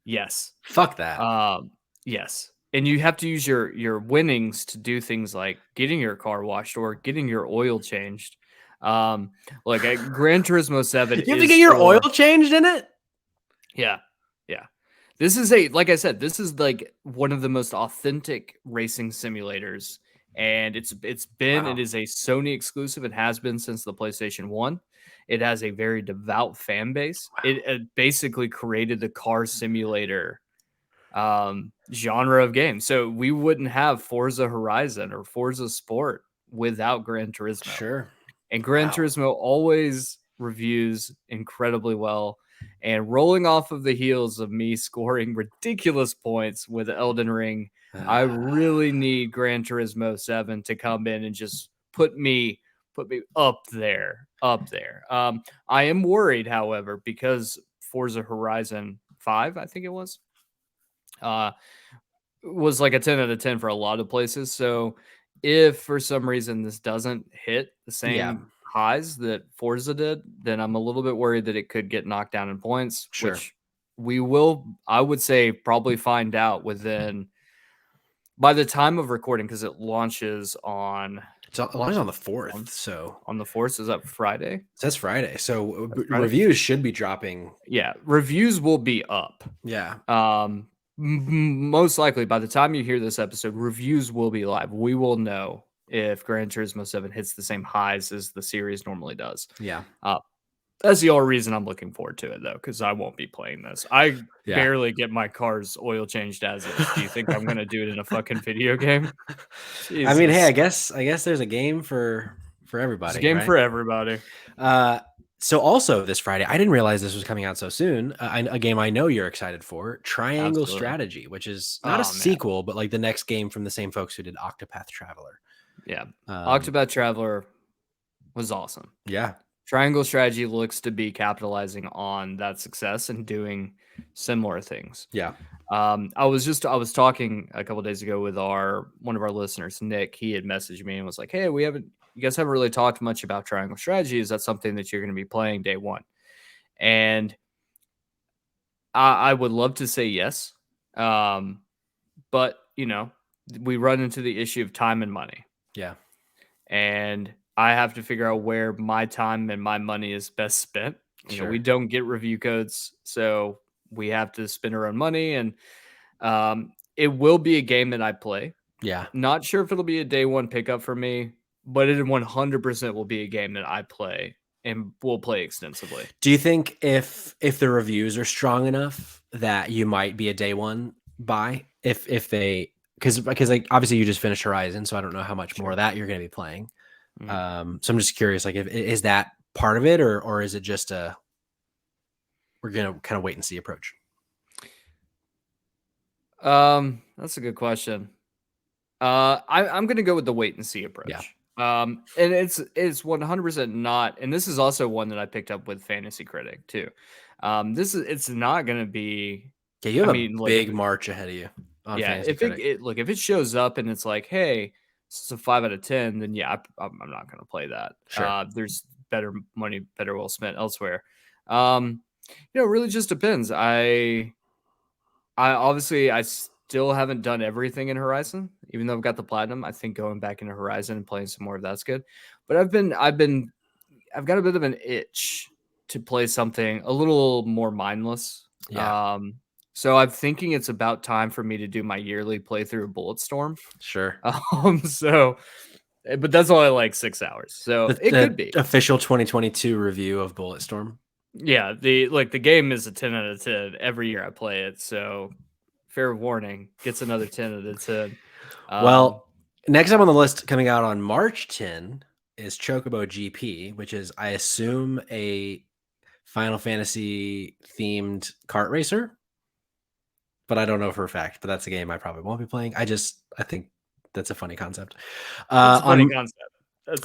Yes. Fuck that. Yes. And you have to use your winnings to do things like getting your car washed or getting your oil changed. Um, like Gran Turismo 7 You have to is get your oil for changed in it? yeah. Yeah. This is like I said, this is like one of the most authentic racing simulators. And it Wow. is a Sony exclusive. It has been since the PlayStation 1. It has a very devout fan base. It basically created the car simulator genre of game. So we wouldn't have Forza Horizon or Forza Sport without Gran Turismo. Sure. And Gran Wow. Turismo always reviews incredibly well. And rolling off of the heels of me scoring ridiculous points with Elden Ring, I really need Gran Turismo 7 to come in and just put me up there, up there. I am worried, however, because Forza Horizon 5, I think it uh, was like a 10 out of 10 for a lot of places. So if for some reason this doesn't hit the Yeah, same highs that Forza did, then I'm a little bit worried that it could get knocked down in points, sure. which we will, I would say, probably find out within by the time of recording because it launches It launches on the 4th, so on the 4th. Is that Friday? that's Friday. So That's Friday. reviews should be dropping. Yeah, reviews will be up. Yeah. Most likely by the time you hear this episode, reviews will be live. We will know if Gran Turismo 7 hits the same highs as the series normally does. Yeah. That's the only reason I'm looking forward to it, though, because I won't be playing this. I Yeah. barely get my car's oil changed as is. Do you think I'm gonna do it in a fucking video game? I mean, hey, Jesus. I guess there's a game for It's a everybody, game right? for everybody. So also this Friday, I didn't realize this was coming out so soon. A game I know you're excited for, Triangle Absolutely. Strategy, which is not a Oh, man. sequel, but like the next game from the same folks who did Octopath Traveler. Yeah. Octopath Traveler was awesome. Yeah. Triangle Strategy looks to be capitalizing on that success and doing similar things. Yeah. I was talking a couple days ago with one of our listeners, Nick. He had messaged me and was like, "Hey, you guys haven't really talked much about Triangle Strategy. Is that something that you're going to be playing day one?" And I would love to say yes, but we run into the issue of time and money. Yeah. And I have to figure out where my time and my money is best spent. We don't get review codes, so we have to spend our own money, and it will be a game that I play. Yeah. Not sure if it'll be a day one pickup for me, but it 100% will be a game that I play and will play extensively. Do you think if the reviews are strong enough that you might be a day one buy if they because like obviously you just finished Horizon, so I don't know how much more of that you're going to be playing. So I'm just curious, like, is that part of it, or is it just we're gonna kind of wait and see approach? That's a good question. I'm gonna go with the wait and see approach. Yeah. And it's 100% not, and this is also one that I picked up with Fantasy Critic too. It's not gonna be. Yeah, you have a big March ahead of you. Yeah, if it shows up and it's like, hey, this is a 5 out of 10, then yeah, I'm not gonna play that. Sure. There's better money, better well spent elsewhere. It really just depends. I obviously I still haven't done everything in Horizon, even though I've got the platinum. I think going back into Horizon and playing some more of that's good. But I've got a bit of an itch to play something a little more mindless. Yeah. So I'm thinking it's about time for me to do my yearly playthrough of Bulletstorm. Sure. But that's only like 6 hours. So it could be official 2022 review of Bulletstorm. Yeah, the game is a 10 out of 10 every year I play it. So fair warning, gets another 10 out of 10. Well, next up on the list coming out on March 10 is Chocobo GP, which is, I assume, a Final Fantasy themed kart racer, but I don't know for a fact. But that's a game I probably won't be playing. I think that's a funny concept. It's a funny concept.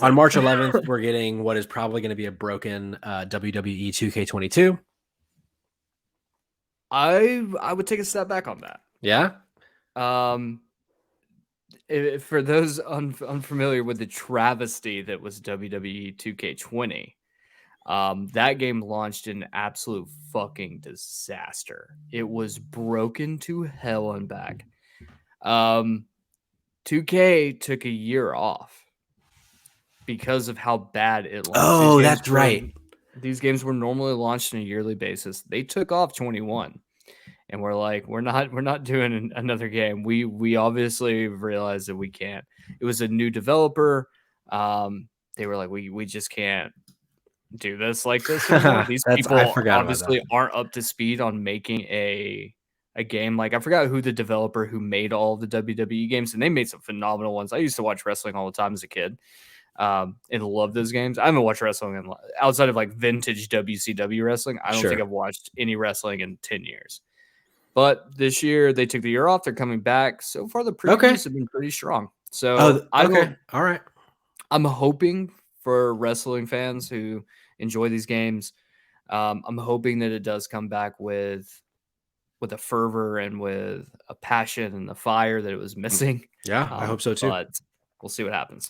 On March 11th, we're getting what is probably going to be a broken WWE 2K22. I would take a step back on that. Yeah. for those unfamiliar with the travesty that was WWE 2K20, that game launched an absolute fucking disaster. It was broken to hell and back. 2K took a year off because of how bad it launched. Oh, that's right. These games were normally launched on a yearly basis. They took off 21, and we're like, we're not doing another game. We obviously realized that we can't. It was a new developer. They were like, we just can't do this like this anymore. These people obviously aren't up to speed on making a game. Like, I forgot who the developer who made all the WWE games, and they made some phenomenal ones. I used to watch wrestling all the time as a kid, and love those games. I haven't watched wrestling outside of like vintage WCW wrestling. I don't think I've watched any wrestling in 10 years. But this year they took the year off. They're coming back. So far, the previews have been pretty strong. So all right. I'm hoping for wrestling fans who enjoy these games. I'm hoping that it does come back with a fervor and with a passion and the fire that it was missing. Yeah, I hope so too. But we'll see what happens.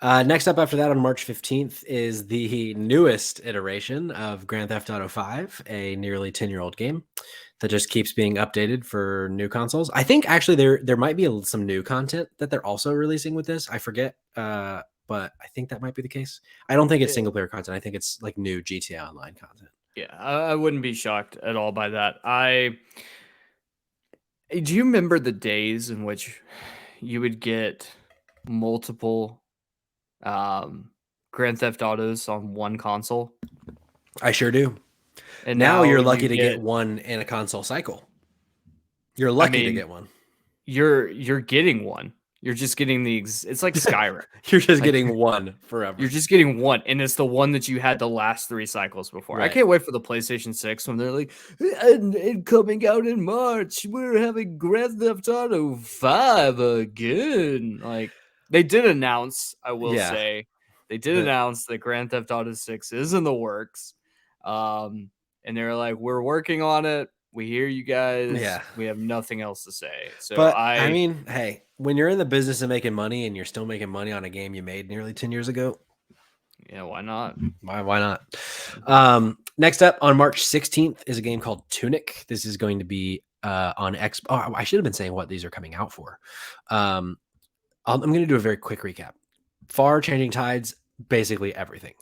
Next up after that on March 15th is the newest iteration of Grand Theft Auto 5, a nearly 10-year-old game that just keeps being updated for new consoles. I think actually there might be some new content that they're also releasing with this. I forget, but I think that might be the case. I don't think it's single player content. I think it's like new GTA Online content. Yeah, I wouldn't be shocked at all by that. Do you remember the days in which you would get multiple Grand Theft Autos on one console? I sure do. And now you're lucky to get one in a console cycle. You're lucky to get one. You're getting one. You're just getting it's like Skyrim. You're just getting one forever. You're just getting one, and it's the one that you had the last 3 cycles before. Right. I can't wait for the PlayStation 6 when they're like, and coming out in March, we're having Grand Theft Auto 5 again. Like, they did announce, I will say, they did announce that Grand Theft Auto 6 is in the works. And they're like, we're working on it. We hear you guys. Yeah. We have nothing else to say. So, but I mean, hey, when you're in the business of making money and you're still making money on a game you made nearly 10 years ago, yeah, why not? Why not? Next up on March 16th is a game called Tunic. This is going to be on Xbox. Oh, I should have been saying what these are coming out for. I'm going to do a very quick recap. Far Changing Tides, basically everything.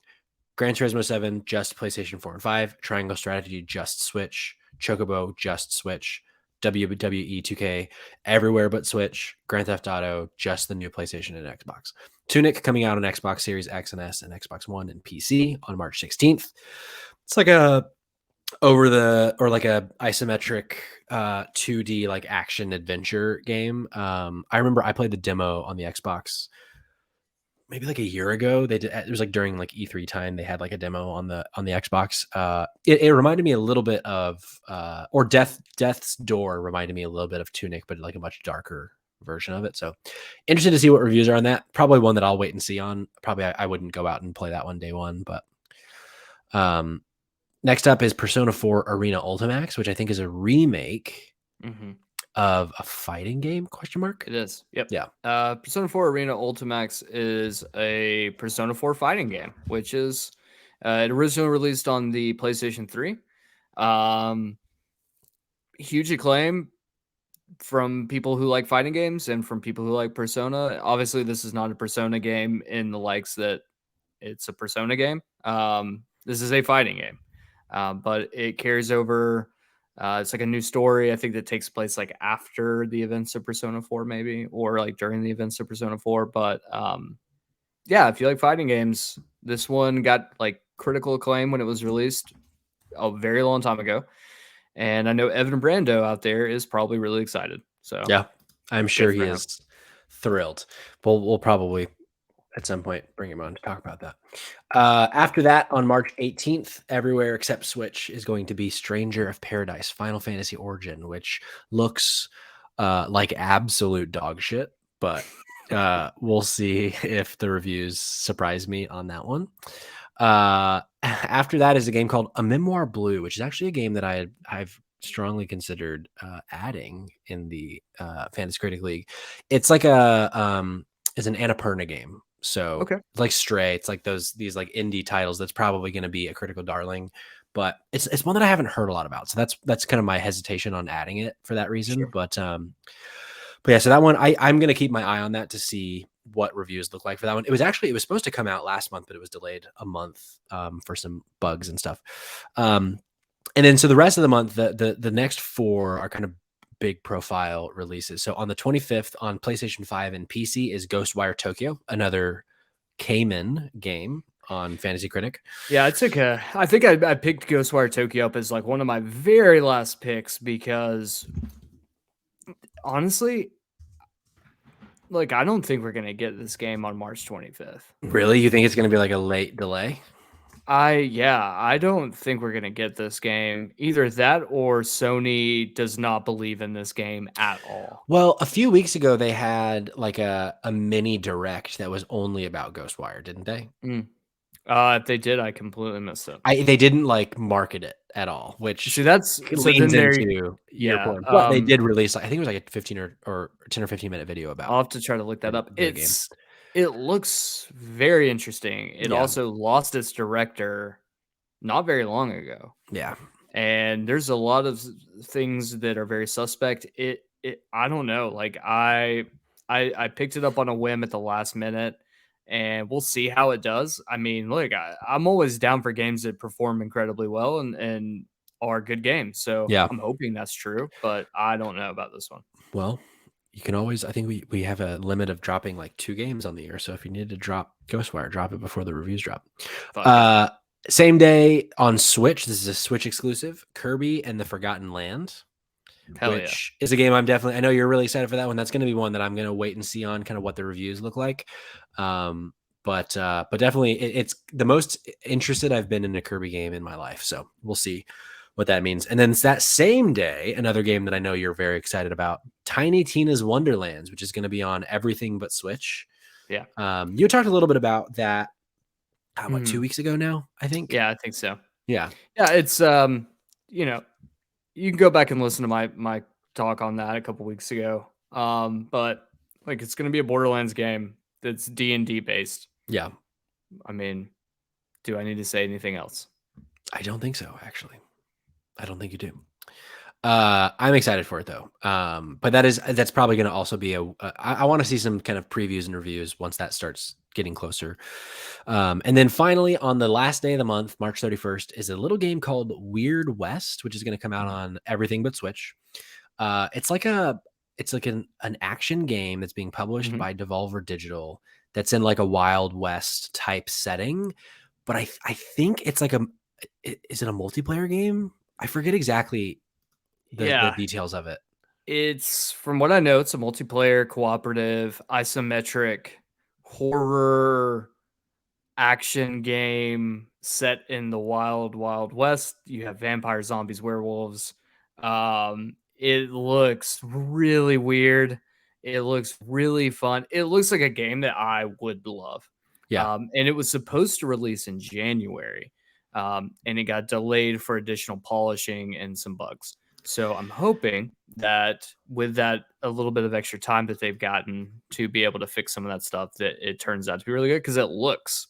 Gran Turismo 7, just PlayStation 4 and 5. Triangle Strategy, just Switch. Chocobo, just Switch. WWE 2K, everywhere but Switch. Grand Theft Auto, just the new PlayStation and Xbox. Tunic coming out on Xbox Series X and S and Xbox One and PC on March 16th. It's like a isometric 2D like action adventure game. I remember I played the demo on the Xbox maybe like a year ago. It was like during like E3 time. They had like a demo on the Xbox. It reminded me a little bit of or Death's Door reminded me a little bit of Tunic, but like a much darker version of it. So interested to see what reviews are on that. Probably one that I'll wait and see on. Probably I wouldn't go out and play that one day one, but next up is Persona 4 Arena Ultimax, which I think is a remake of a fighting game, ? It is. Yep. Yeah. Persona 4 Arena Ultimax is a Persona 4 fighting game, which is it originally released on the PlayStation 3. Huge acclaim from people who like fighting games and from people who like Persona. Obviously, this is not a Persona game in the likes that it's a Persona game. This is a fighting game, but it carries over. It's like a new story, I think, that takes place like after the events of Persona 4, maybe, or like during the events of Persona 4. But yeah, if you like fighting games, this one got like critical acclaim when it was released a very long time ago. And I know Evan Brando out there is probably really excited. So yeah, I'm sure he is thrilled. We'll probably at some point bring him on to talk about that. After that, on March 18th, everywhere except Switch is going to be Stranger of Paradise Final Fantasy Origin, which looks like absolute dog shit, but we'll see if the reviews surprise me on that one. After that is a game called A Memoir Blue, which is actually a game that I've strongly considered adding in the Fantasy Critic League. It's like is an Annapurna game. So Okay. like Stray, it's like these like indie titles that's probably going to be a critical darling, but it's one that I haven't heard a lot about. So that's kind of my hesitation on adding it for that reason. Sure. But yeah, so that one I'm going to keep my eye on that to see what reviews look like for that one. It was supposed to come out last month, but it was delayed a month for some bugs and stuff. And then so the rest of the month, the next 4 are kind of big profile releases. So on the 25th on PlayStation 5 and PC is Ghostwire Tokyo, another Kamen game on Fantasy Critic. Yeah, I think I picked Ghostwire Tokyo up as like one of my very last picks because honestly, like I don't think we're gonna get this game on March 25th. Really? You think it's going to be like a late delay? I don't think we're gonna get this game. Either that or Sony does not believe in this game at all. Well, a few weeks ago they had like a mini direct that was only about Ghostwire, didn't they? If they did, I completely missed it. They didn't like market it at all, which See, that's so leans then into your yeah. point. But they did release, I think it was like a 15 or 10 or 15-minute video about. I'll have to try to look that up. the game. It looks very interesting. It also lost its director not very long ago. Yeah. And there's a lot of things that are very suspect. I don't know. Like I picked it up on a whim at the last minute, and we'll see how it does. I mean, look, I'm always down for games that perform incredibly well and are good games. So Yeah. I'm hoping that's true, but I don't know about this one. Well, you can always, I think we have a limit of dropping like 2 games on the year. So if you needed to drop Ghostwire, drop it before the reviews drop. Same day on Switch, this is a Switch exclusive, Kirby and the Forgotten Land, which is a game I know you're really excited for that one. That's going to be one that I'm going to wait and see on kind of what the reviews look like. But definitely it's the most interested I've been in a Kirby game in my life. So we'll see what that means. And then that same day, another game that I know you're very excited about, Tiny Tina's Wonderlands, which is going to be on everything but Switch. Yeah. You talked a little bit about that. 2 weeks ago now, I think. Yeah, I think so. Yeah. It's you know, you can go back and listen to my talk on that a couple weeks ago. But like it's gonna be a Borderlands game that's D&D based. Yeah. I mean, do I need to say anything else? I don't think so, actually. I don't think you do. I'm excited for it though. But that's probably going to also be I want to see some kind of previews and reviews once that starts getting closer. And then finally on the last day of the month, March 31st, is a little game called Weird West, which is going to come out on everything but Switch. It's like an action game that's being published by Devolver Digital that's in like a Wild West type setting. But I think it's like is it a multiplayer game? I forget exactly the details of it. It's, from what I know, it's a multiplayer, cooperative, isometric horror action game set in the wild west. You have vampires, zombies, werewolves. It looks really weird. It looks really fun. It looks like a game that I would love. Yeah. And it was supposed to release in January. And it got delayed for additional polishing and some bugs. So I'm hoping that with that a little bit of extra time that they've gotten to be able to fix some of that stuff, that it turns out to be really good because it looks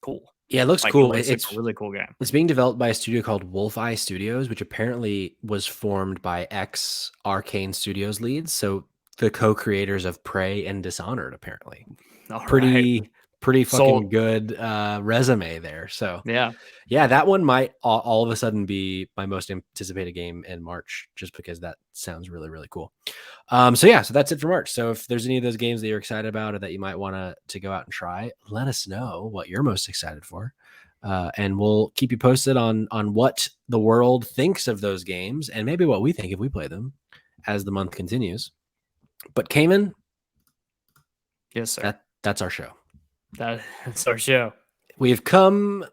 cool. Yeah, it looks cool. It's a really cool game. It's being developed by a studio called Wolf Eye Studios, which apparently was formed by ex-Arcane Studios leads. So the co-creators of Prey and Dishonored, apparently. Pretty fucking good resume there. So yeah, that one might all of a sudden be my most anticipated game in March, just because that sounds really, really cool. So that's it for March. So if there's any of those games that you're excited about or that you might want to go out and try, let us know what you're most excited for. And we'll keep you posted on what the world thinks of those games and maybe what we think if we play them as the month continues. But Kamen, yes, sir. That's our show. That's our show. We have come.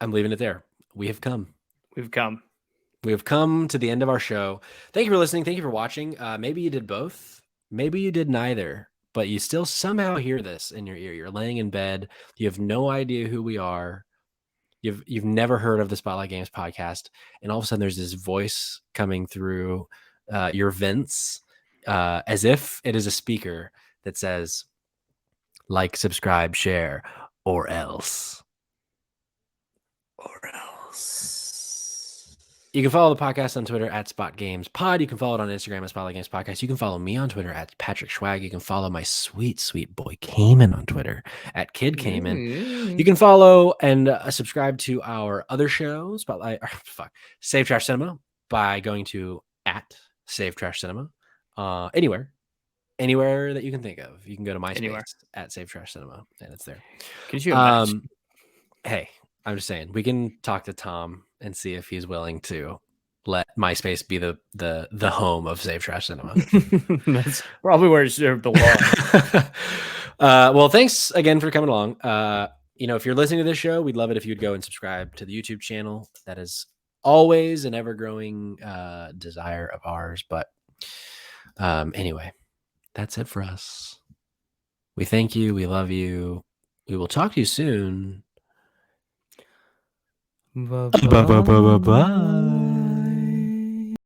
I'm leaving it there. We have come. We've come. We have come to the end of our show. Thank you for listening. Thank you for watching. Maybe you did both. Maybe you did neither, but you still somehow hear this in your ear. You're laying in bed. You have no idea who we are. You've never heard of the Spotlight Games podcast, and all of a sudden there's this voice coming through your vents, as if it is a speaker that says, like, subscribe, share, or else. Or else. You can follow the podcast on Twitter at Spot Games Pod. You can follow it on Instagram at Spotlight Games Podcast. You can follow me on Twitter at Patrick Schwag. You can follow my sweet, sweet boy Kamen on Twitter at Kid Kamen. You can follow and subscribe to our other show, Save Trash Cinema, by going to at Save Trash Cinema. Anywhere that you can think of. You can go to MySpace at Save Trash Cinema, and it's there. Can you imagine? Hey, I'm just saying, we can talk to Tom and see if he's willing to let MySpace be the home of Save Trash Cinema. That's probably where it should belong. Well, thanks again for coming along. If you're listening to this show, we'd love it if you'd go and subscribe to the YouTube channel. That is always an ever-growing desire of ours. But anyway, that's it for us. We thank you. We love you. We will talk to you soon. Bye.